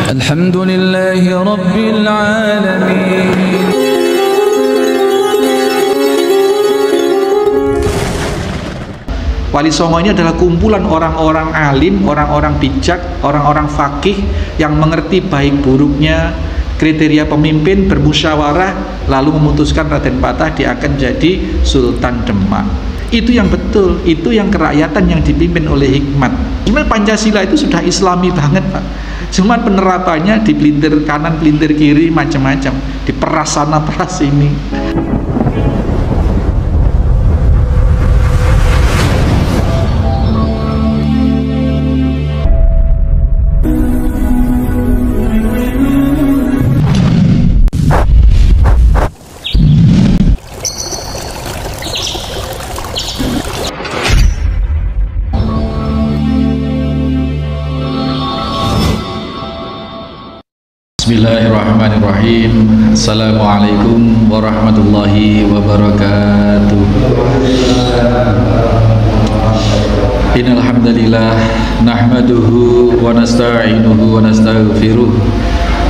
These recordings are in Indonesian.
Alhamdulillahi Rabbil Alamin. Wali Songo ini adalah kumpulan orang-orang alim, orang-orang bijak, orang-orang fakih yang mengerti baik buruknya kriteria pemimpin, bermusyawarah, lalu memutuskan Raden Patah dia akan jadi Sultan Demak. Itu yang betul, itu yang kerakyatan yang dipimpin oleh hikmat. Sebenarnya Pancasila itu sudah islami banget, Pak. Cuma penerapannya di pelintir kanan, pelintir kiri, macam-macam, diperas sana, peras sini. Bismillahirrahmanirrahim. Assalamualaikum warahmatullahi wabarakatuh. Innal hamdalillah nahmaduhu wa nasta'inuhu wa nastaghfiruh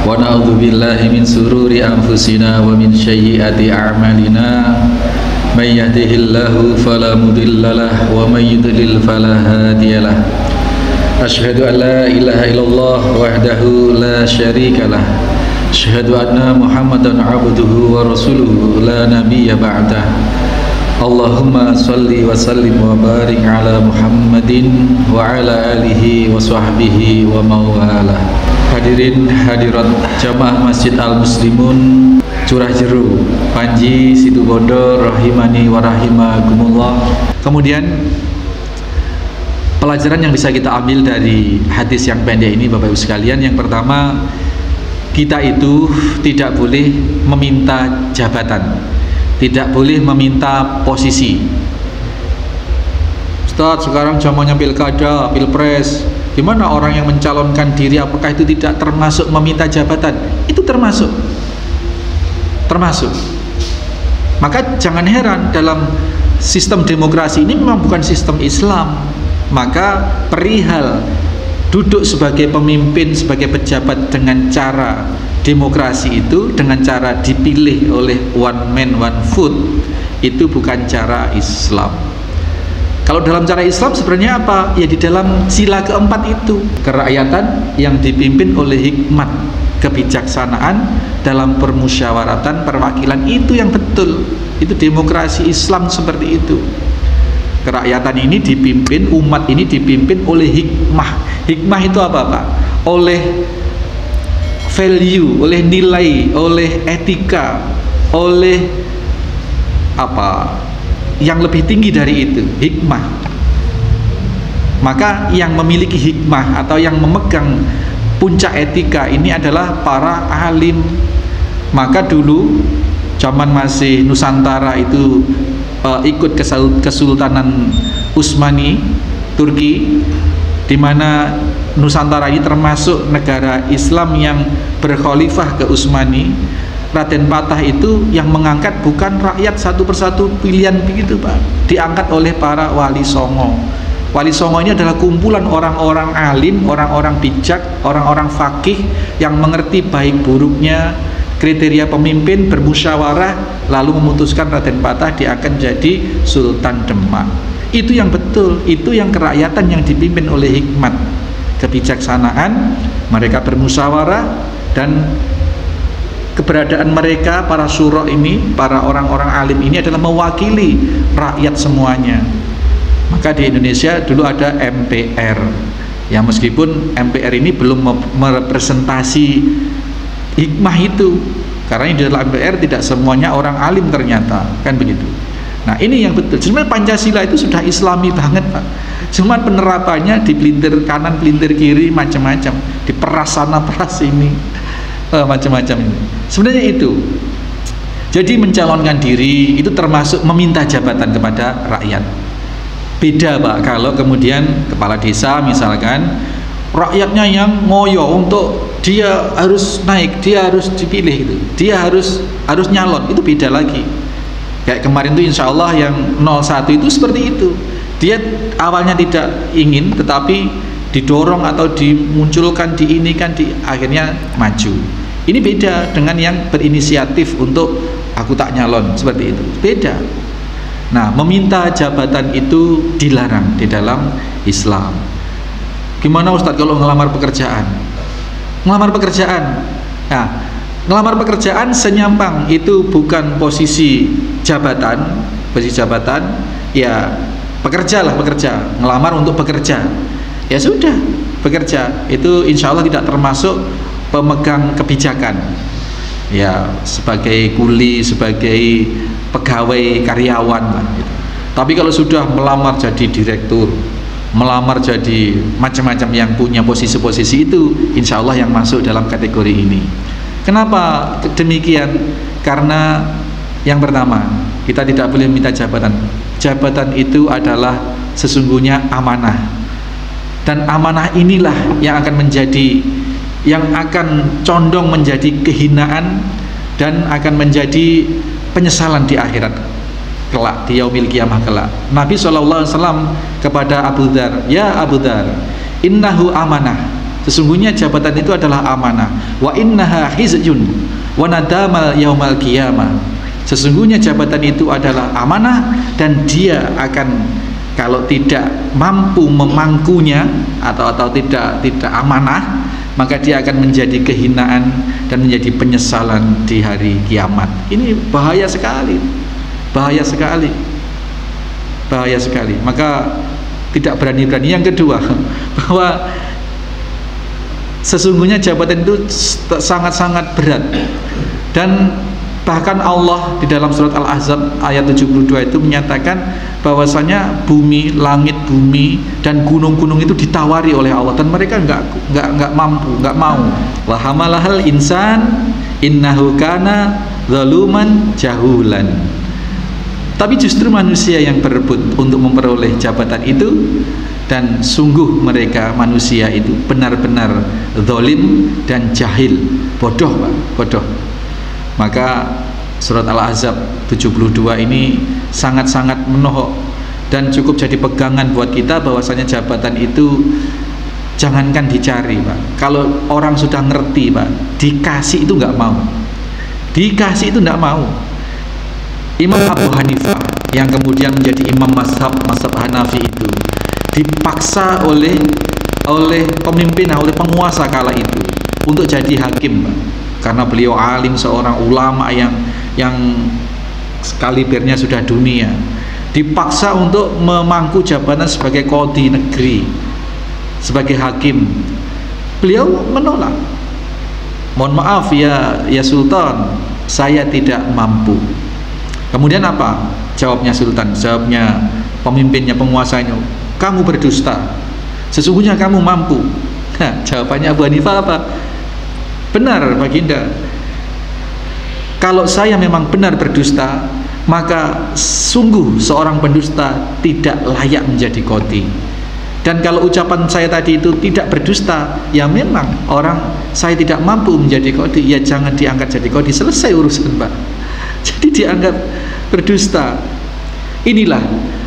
wa na'udzu billahi min sururi anfusina wa min sayyiati a'malina. May yahdihillahu fala mudhillalah wa may yudlil fala hadiyalah. Asyhadu an la ilaha illallah wahdahu la syarikalah. Asyhadu anna Muhammadan abduhu wa rasuluhu la nabiyya ba'dah. Allahumma salli wa sallim wa barik ala Muhammadin wa ala alihi wa sahbihi wa mawalah. Hadirin hadirat jamaah Masjid Al-Muslimun Curah Jeru, Panji, Situbondo, rahimani wa rahimakumullah. Kemudian pelajaran yang bisa kita ambil dari hadis yang pendek ini, Bapak Ibu sekalian, yang pertama, kita itu tidak boleh meminta jabatan, tidak boleh meminta posisi. Ustaz, sekarang zamannya pilkada, pilpres, gimana orang yang mencalonkan diri, apakah itu tidak termasuk meminta jabatan? Itu termasuk. Maka jangan heran, dalam sistem demokrasi ini memang bukan sistem Islam. Maka perihal duduk sebagai pemimpin, sebagai pejabat dengan cara demokrasi itu, dengan cara dipilih oleh one man one vote, itu bukan cara Islam. Kalau dalam cara Islam sebenarnya apa? Ya di dalam sila keempat itu, kerakyatan yang dipimpin oleh hikmat, kebijaksanaan dalam permusyawaratan, perwakilan, itu yang betul. Itu demokrasi Islam seperti itu. Kerakyatan ini dipimpin, umat ini dipimpin oleh hikmah. Hikmah itu apa, Pak? Oleh value, oleh nilai, oleh etika, oleh apa yang lebih tinggi dari itu, hikmah. Maka yang memiliki hikmah atau yang memegang puncak etika ini adalah para alim. Maka dulu zaman masih Nusantara itu ikut Kesultanan Utsmani Turki, di mana Nusantara ini termasuk negara Islam yang berkhalifah ke Utsmani. Raden Patah itu yang mengangkat bukan rakyat satu persatu pilihan begitu, Pak. Diangkat oleh para wali songo. Wali songo ini adalah kumpulan orang-orang alim, orang-orang bijak, orang-orang fakih yang mengerti baik buruknya kriteria pemimpin, bermusyawarah, lalu memutuskan Raden Patah dia akan jadi Sultan Demak. Itu yang betul, itu yang kerakyatan yang dipimpin oleh hikmat, kebijaksanaan. Mereka bermusyawarah, dan keberadaan mereka, para syura ini, para orang-orang alim ini adalah mewakili rakyat semuanya. Maka di Indonesia dulu ada MPR, ya meskipun MPR ini belum merepresentasi hikmah itu, karena di dalam MPR tidak semuanya orang alim ternyata, kan begitu. Nah ini yang betul. Sebenarnya Pancasila itu sudah islami banget, Pak. Cuma penerapannya di pelintir kanan, pelintir kiri, macam-macam, diperas sana, peras sini, macam-macam ini. Sebenarnya itu. Jadi mencalonkan diri itu termasuk meminta jabatan kepada rakyat. Beda, Pak, kalau kemudian kepala desa misalkan, rakyatnya yang ngoyo untuk dia harus naik, dia harus dipilih, gitu, dia harus nyalon, itu beda lagi. Kayak kemarin itu insya Allah yang 01 itu seperti itu. Dia awalnya tidak ingin, tetapi didorong atau dimunculkan, akhirnya maju. Ini beda dengan yang berinisiatif untuk aku tak nyalon, seperti itu. Beda. Nah, meminta jabatan itu dilarang di dalam Islam. Gimana Ustadz kalau ngelamar pekerjaan? Ngelamar pekerjaan. Nah, ngelamar pekerjaan senyampang itu bukan posisi jabatan, ya pekerja, ngelamar untuk bekerja. Ya sudah, bekerja. Itu insya Allah tidak termasuk pemegang kebijakan. Ya, sebagai kuli, sebagai pegawai karyawan lah gitu. Tapi kalau sudah melamar jadi direktur, melamar jadi macam-macam yang punya posisi-posisi itu, insya Allah yang masuk dalam kategori ini. Kenapa demikian? Karena yang pertama, kita tidak boleh minta jabatan. Jabatan itu adalah sesungguhnya amanah, dan amanah inilah yang akan condong menjadi kehinaan dan akan menjadi penyesalan di akhirat kelak, di yaumil qiyamah kelak. Nabi SAW kepada Abu Dzar, ya Abu Dzar, innahu amanah, sesungguhnya jabatan itu adalah amanah, wa innaha hizjun wa nadamal yaumal qiyamah, sesungguhnya jabatan itu adalah amanah dan dia akan, kalau tidak mampu memangkunya atau tidak amanah, maka dia akan menjadi kehinaan dan menjadi penyesalan di hari kiamat. Ini bahaya sekali, bahaya sekali, bahaya sekali. Maka tidak berani-berani. Yang kedua, bahwa sesungguhnya jabatan itu sangat-sangat berat, dan bahkan Allah di dalam surat Al-Ahzab ayat 72 itu menyatakan bahwasanya bumi, langit, bumi dan gunung-gunung itu ditawari oleh Allah, dan mereka nggak mampu, nggak mau. Wa hamalahal insan innahu kana zaluman jahulan. Tapi justru manusia yang berebut untuk memperoleh jabatan itu, dan sungguh mereka manusia itu benar-benar zalim dan jahil, bodoh Pak, bodoh. Maka surat Al-Ahzab 72 ini sangat-sangat menohok dan cukup jadi pegangan buat kita bahwasanya jabatan itu jangankan dicari Pak. Kalau orang sudah ngerti Pak, dikasih itu nggak mau, dikasih itu nggak mau. Imam Abu Hanifah yang kemudian menjadi imam mazhab Hanafi itu dipaksa oleh pemimpin, oleh penguasa kala itu untuk jadi hakim Pak. Karena beliau alim, seorang ulama yang kalibernya sudah dunia, dipaksa untuk memangku jabatan sebagai qadhi negeri, sebagai hakim. Beliau menolak. Mohon maaf ya Sultan, saya tidak mampu. Kemudian apa jawabnya Sultan? Jawabnya pemimpinnya, penguasanya, kamu berdusta, sesungguhnya kamu mampu. Nah, jawabannya Abu Hanifah apa? Benar Baginda, kalau saya memang benar berdusta, maka sungguh seorang pendusta tidak layak menjadi qadhi. Dan kalau ucapan saya tadi itu tidak berdusta, ya memang saya tidak mampu menjadi qadhi, ya jangan diangkat jadi qadhi, selesai urusan Pak. Jadi dianggap berdusta. Inilah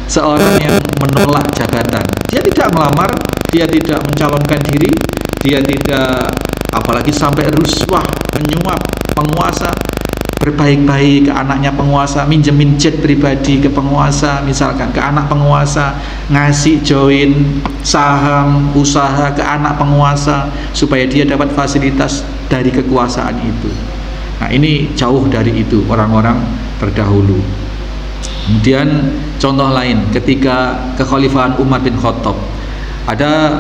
seorang yang menolak jabatan. Dia tidak melamar, dia tidak mencalonkan diri, dia tidak, apalagi sampai ruswah, menyuap penguasa, berbaik-baik ke anaknya penguasa, minjemin jet pribadi ke penguasa, misalkan ke anak penguasa, ngasih join saham usaha ke anak penguasa supaya dia dapat fasilitas dari kekuasaan itu. Nah, ini jauh dari itu orang-orang terdahulu. Kemudian contoh lain, ketika kekhalifahan Umar bin Khattab, ada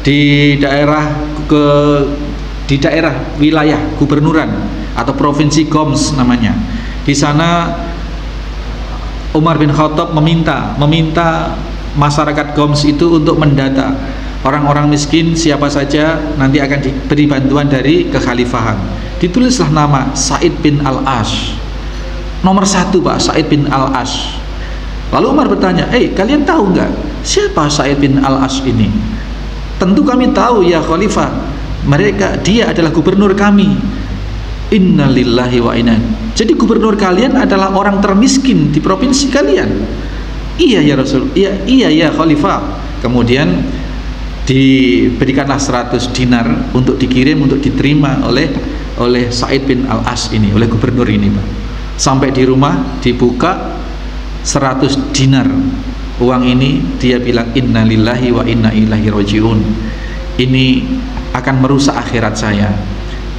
di daerah wilayah gubernuran atau provinsi Goms namanya. Di sana Umar bin Khattab meminta masyarakat Goms itu untuk mendata orang-orang miskin siapa saja nanti akan diberi bantuan dari kekhalifahan. Ditulislah nama Sa'id bin Al-As, nomor 1 Pak, Sa'id bin Al-As. Lalu Umar bertanya, kalian tahu nggak siapa Sa'id bin Al-As ini? Tentu kami tahu ya Khalifah, dia adalah gubernur kami. Innalillahi wa inna. Jadi gubernur kalian adalah orang termiskin di provinsi kalian. Iya ya Rasul, iya ya Khalifah. Kemudian diberikanlah 100 dinar untuk dikirim, untuk diterima oleh Sa'id bin Al-As ini, oleh gubernur ini, Pak. Sampai di rumah dibuka 100 dinar uang ini, dia bilang innalillahi wa inna ilaihi rajiun, ini akan merusak akhirat saya.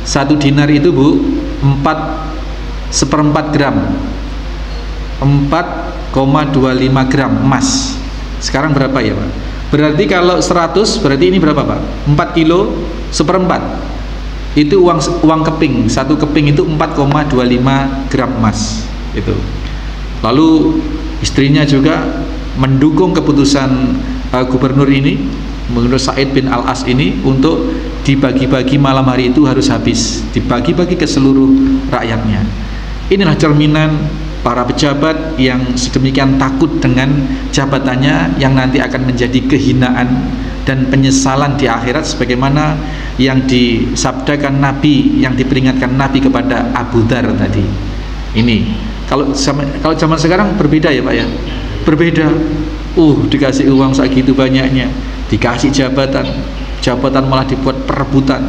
1 dinar itu, Bu, 4/4 gram, 4,25 gram emas. Sekarang berapa ya, Pak? Berarti kalau 100, berarti ini berapa, Pak? 4 kilo 1/4. Itu uang keping. 1 keping itu 4,25 gram emas. Itu. Lalu istrinya juga mendukung keputusan gubernur ini, gubernur Sa'id bin Al-As ini, untuk dibagi-bagi malam hari itu harus habis, dibagi-bagi ke seluruh rakyatnya. Inilah cerminan para pejabat yang sedemikian takut dengan jabatannya yang nanti akan menjadi kehinaan dan penyesalan di akhirat, sebagaimana yang disabdakan Nabi, yang diperingatkan Nabi kepada Abu Dzar tadi. Ini kalau zaman sekarang berbeda ya, Pak ya, berbeda. Dikasih uang segitu banyaknya, dikasih jabatan malah dibuat perebutan.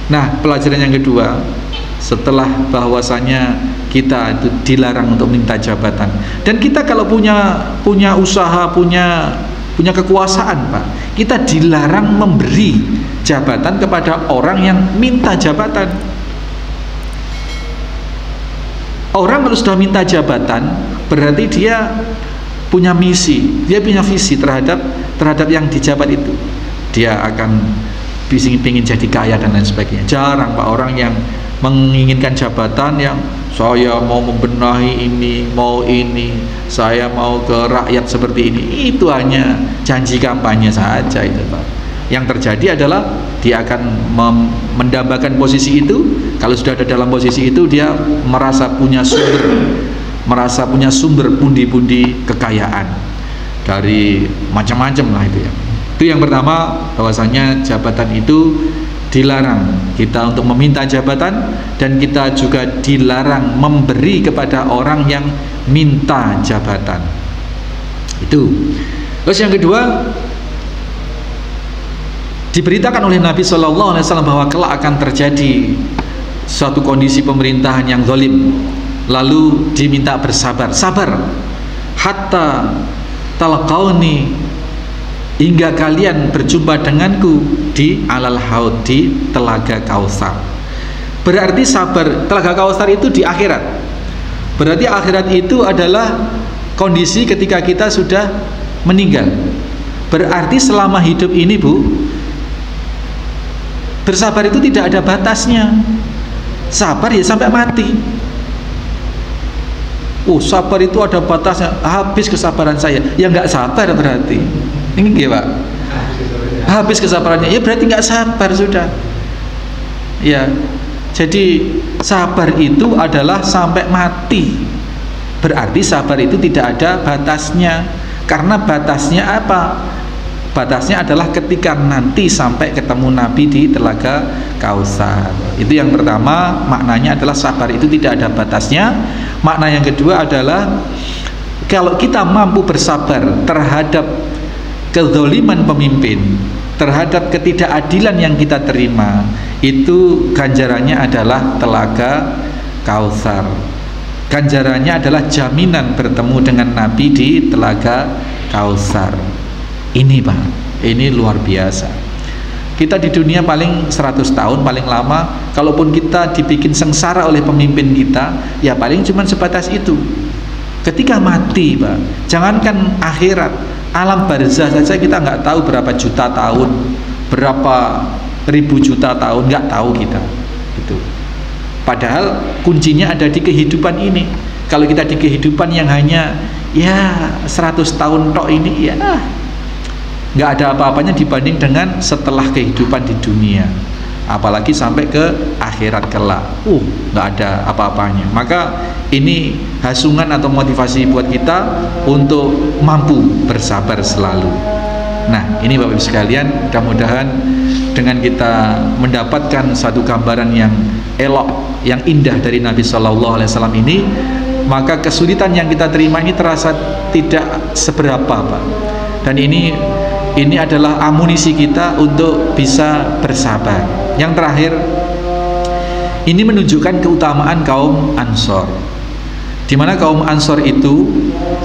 Nah, pelajaran yang kedua, setelah bahwasanya kita itu dilarang untuk minta jabatan, dan kita kalau punya usaha, punya kekuasaan, Pak, kita dilarang memberi jabatan kepada orang yang minta jabatan. Orang kalau sudah minta jabatan, berarti dia punya misi, dia punya visi terhadap yang dijabat itu. Dia akan pingin jadi kaya dan lain sebagainya. Jarang, Pak, orang yang menginginkan jabatan yang saya mau membenahi ini, mau ini, saya mau ke rakyat seperti ini. Itu hanya janji kampanye saja itu, Pak. Yang terjadi adalah dia akan mendambakan posisi itu. Kalau sudah ada dalam posisi itu, dia merasa punya sumber pundi-pundi kekayaan dari macam-macam lah itu ya. Itu yang pertama, bahwasanya jabatan itu dilarang kita untuk meminta jabatan, dan kita juga dilarang memberi kepada orang yang minta jabatan. Itu. Terus yang kedua, diberitakan oleh Nabi SAW bahwa kelak akan terjadi suatu kondisi pemerintahan yang zalim, lalu diminta bersabar, sabar hatta talaqauni, hingga kalian berjumpa denganku di alal haud, di telaga Kautsar. Berarti sabar, telaga Kautsar itu di akhirat. Berarti akhirat itu adalah kondisi ketika kita sudah meninggal. Berarti selama hidup ini, Bu, bersabar itu tidak ada batasnya. Sabar ya sampai mati. Sabar itu ada batasnya, habis kesabaran saya. Ya nggak sabar berarti. Ini gimana, Pak? Habis kesabarannya, ya berarti nggak sabar sudah. Ya, jadi sabar itu adalah sampai mati. Berarti sabar itu tidak ada batasnya. Karena batasnya apa? Batasnya adalah ketika nanti sampai ketemu Nabi di telaga Kautsar. Itu yang pertama, maknanya adalah sabar itu tidak ada batasnya. Makna yang kedua adalah kalau kita mampu bersabar terhadap kezaliman pemimpin, terhadap ketidakadilan yang kita terima, itu ganjarannya adalah telaga Kautsar. Ganjarannya adalah jaminan bertemu dengan Nabi di telaga Kautsar. Ini, Pak, ini luar biasa. Kita di dunia paling 100 tahun paling lama. Kalaupun kita dibikin sengsara oleh pemimpin kita, ya paling cuma sebatas itu. Ketika mati, Pak, jangankan akhirat, alam barzah saja kita nggak tahu berapa juta tahun, berapa ribu juta tahun, nggak tahu kita. Itu. Padahal kuncinya ada di kehidupan ini. Kalau kita di kehidupan yang hanya ya 100 tahun tok ini, ya nggak ada apa-apanya dibanding dengan setelah kehidupan di dunia, apalagi sampai ke akhirat kelak, nggak ada apa-apanya. Maka ini hasungan atau motivasi buat kita untuk mampu bersabar selalu. Nah, ini Bapak Ibu sekalian, mudah-mudahan dengan kita mendapatkan satu gambaran yang elok, yang indah dari Nabi SAW ini, maka kesulitan yang kita terima ini terasa tidak seberapa, Pak. Dan ini Ini adalah amunisi kita untuk bisa bersabar. Yang terakhir, ini menunjukkan keutamaan kaum Ansor, di mana kaum Ansor itu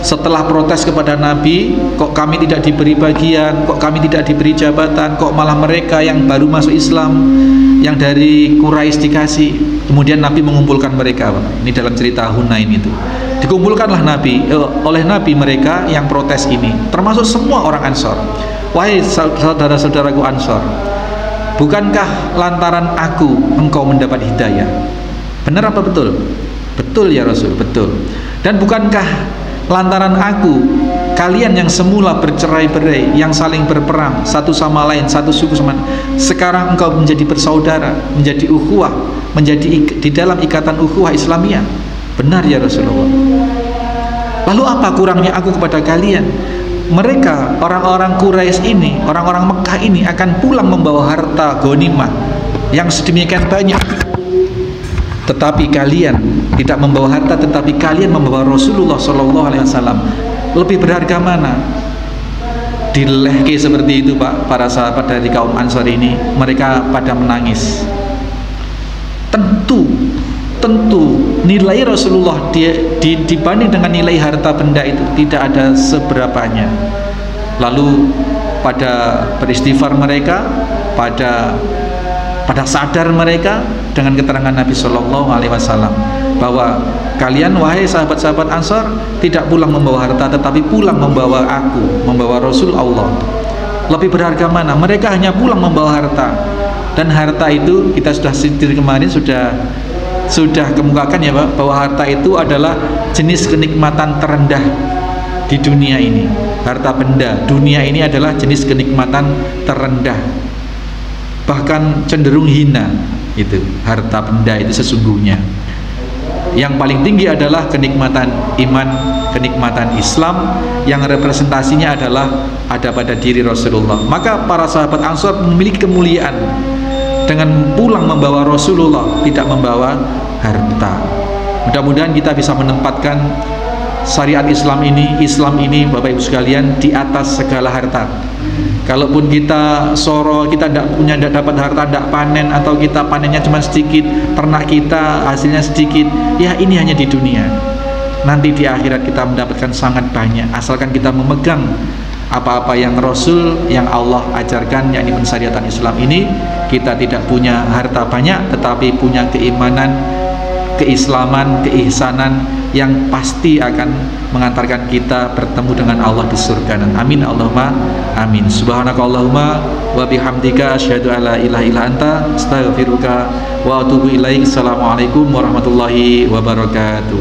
setelah protes kepada Nabi, kok kami tidak diberi bagian, kok kami tidak diberi jabatan, kok malah mereka yang baru masuk Islam, yang dari Quraisy dikasih. Kemudian Nabi mengumpulkan mereka. Ini dalam cerita Hunain itu. Dikumpulkanlah Nabi oleh Nabi mereka yang protes ini, termasuk semua orang Ansor. Wahai saudara-saudaraku Ansor, bukankah lantaran aku engkau mendapat hidayah? Benar apa betul? Betul ya Rasul, betul. Dan bukankah lantaran aku kalian yang semula bercerai-berai, yang saling berperang satu sama lain, satu suku sama lain, sekarang engkau menjadi bersaudara, menjadi ukhuwah, menjadi di dalam ikatan ukhuwah Islamiyah? Benar ya Rasulullah. Lalu apa kurangnya aku kepada kalian? Mereka, orang-orang Quraisy ini, orang-orang Mekah ini akan pulang membawa harta ghanimah yang sedemikian banyak, tetapi kalian tidak membawa harta, tetapi kalian membawa Rasulullah SAW. Lebih berharga mana? Dilehke seperti itu Pak, para sahabat dari kaum Ansor ini, mereka pada menangis. Tentu nilai Rasulullah dibanding dengan nilai harta benda itu tidak ada seberapanya. Lalu pada beristighfar mereka, pada sadar mereka dengan keterangan Nabi SAW bahwa kalian wahai sahabat-sahabat Ansor tidak pulang membawa harta, tetapi pulang membawa aku, membawa Rasul Allah. Lebih berharga mana? Mereka hanya pulang membawa harta, dan harta itu kita sudah sindir kemarin, sudah kemukakan ya Pak, bahwa harta itu adalah jenis kenikmatan terendah di dunia ini. Harta benda dunia ini adalah jenis kenikmatan terendah, bahkan cenderung hina. Itu harta benda itu sesungguhnya. Yang paling tinggi adalah kenikmatan iman, kenikmatan Islam, yang representasinya adalah ada pada diri Rasulullah. Maka para sahabat Ansor memiliki kemuliaan dengan pulang membawa Rasulullah, tidak membawa harta. Mudah-mudahan kita bisa menempatkan syariat Islam ini Bapak Ibu sekalian di atas segala harta. Kalaupun kita soro, kita tidak dapat harta, tidak panen, atau kita panennya cuma sedikit, ternak kita hasilnya sedikit, ya ini hanya di dunia. Nanti di akhirat kita mendapatkan sangat banyak, asalkan kita memegang apa-apa yang Rasul, yang Allah ajarkan, yakni pensyariatan Islam ini. Kita tidak punya harta banyak, tetapi punya keimanan, keislaman, keihsanan yang pasti akan mengantarkan kita bertemu dengan Allah di surga. Amin Allahumma amin. Subhanakallahumma wa bihamdika asyhadu an la ilaha illa anta astaghfiruka wa atubu ilaik. Assalamualaikum warahmatullahi wabarakatuh.